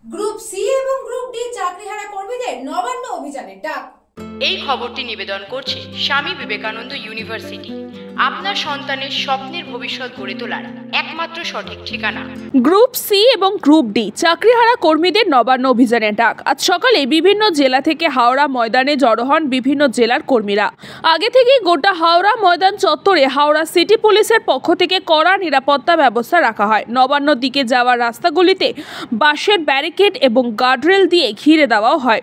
Group C এবং group D চাকরিহারা কর্মীদের নবান্ন অভিযানের ডাক। এই খবরটি নিবেদন করছে স্বামী বিবেকানন্দ ইউনিভার্সিটি, আপনার সন্তানের স্বপ্নের ভবিষ্যৎ গড়ে তোলার একমাত্র সঠিক ঠিকানা। গ্রুপ সি এবং গ্রুপ ডি চাকরিহারা কর্মীদের নবান্ন অভিযানের ডাক। আজ সকালে বিভিন্ন জেলা থেকে হাওড়া ময়দানে জড়ো হন বিভিন্ন জেলার কর্মীরা। আগে থেকেই গোটা হাওড়া ময়দান চত্বরে হাওড়া সিটি পুলিশের পক্ষ থেকে কড়া নিরাপত্তা ব্যবস্থা রাখা হয়। নবান্নর দিকে যাওয়ার রাস্তাগুলিতে বাঁশের ব্যারিকেড এবং গার্ডরেল দিয়ে ঘিরে দেওয়াও হয়।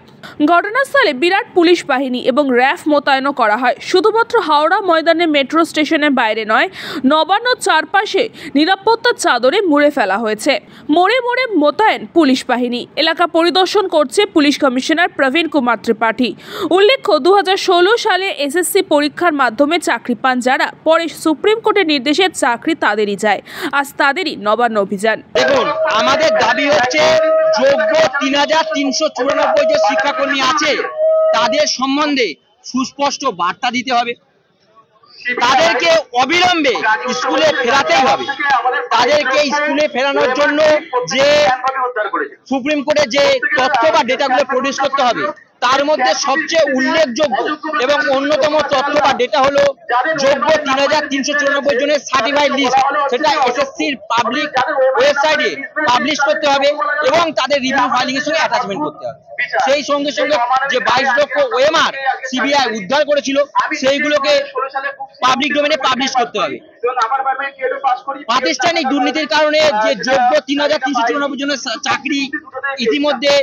ঘটনাস্থলে বিরাট পুলিশ বাহিনী এবং র্যাফ মোতায়েন করা হয়। শুধুমাত্র হাওড়া ময়দানে মেট্রো স্টেশনের বাইরে নয়, নবান্ন চারপাশে নিরাপত্তার চাদরে মুড়ে ফেলা হয়েছে। মোড়ে মোড়ে মোতায়েন পুলিশ বাহিনী। এলাকা পরিদর্শন করছে পুলিশ কমিশনার প্রবীণ কুমার ত্রিপাঠী। উল্লেখ্য, 2016 সালে এসএসসি পরীক্ষার মাধ্যমে চাকরি পান যারা, পরে সুপ্রিম কোর্টের নির্দেশে চাকরি তাদেরই যায়। আজ তাদেরই নবান্ন অভিযান। দেখুন, আমাদের দাবি হচ্ছে যোগ্য 3394 যে শিক্ষাকর্মী আছে তাদের সম্বন্ধে সুস্পষ্ট বার্তা দিতে হবে। তাদেরকে অবিলম্বে স্কুলে ফেরাতেই হবে। তাদেরকে স্কুলে ফেরানোর জন্য যে সুপ্রিম কোর্টে যে তথ্য বা ডেটাগুলো প্রডিউস করতে হবে, তার মধ্যে সবচেয়ে উল্লেখযোগ্য এবং অন্যতম তথ্য বা ডেটা হলো যোগ্য 3394 জনের সার্টিফাইড লিস্ট। সেটা এসএসসির পাবলিক ওয়েবসাইটে পাবলিশ করতে হবে এবং তাদের রিভিউ ফাইলিং এর সঙ্গে অ্যাটাচমেন্ট করতে হবে। সেই সঙ্গে সঙ্গে যে 22 লক্ষ ওএমআর সিবিআই উদ্ধার করেছিল সেইগুলোকে পাবলিক ডোমেনে পাবলিশ করতে হবে। প্রাতিষ্ঠানিক দুর্নীতির কারণে যে যোগ্য 3394 জনের চাকরি ইতিমধ্যে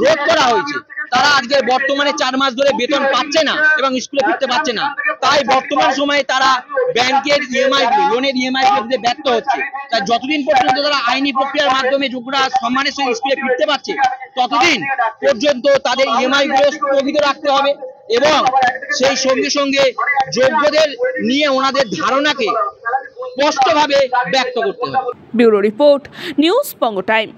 রোধ করা হয়েছে, তারা আজকে বর্তমানে 4 মাস ধরে বেতন পাচ্ছে না এবং স্কুলে ফিরতে পারছে না। তাই বর্তমান সময়ে তারা ব্যাংকের ইএমআই, লোনের ইএমআই দিতে ব্যর্থ হচ্ছে। তাই যতদিন পর্যন্ত তারা আইনি প্রক্রিয়ার মাধ্যমে যোগ্যরা সম্মানের সঙ্গে স্কুলে ফিরতে পারছে, ততদিন পর্যন্ত তাদের ইএমআই গুলো স্থগিত রাখতে হবে এবং সেই সঙ্গে সঙ্গে যোগ্যদের নিয়ে ওনাদের ধারণাকে স্পষ্টভাবে ব্যক্ত করতে হবে। ব্যুরো রিপোর্ট, নিউজ বঙ্গ টাইম।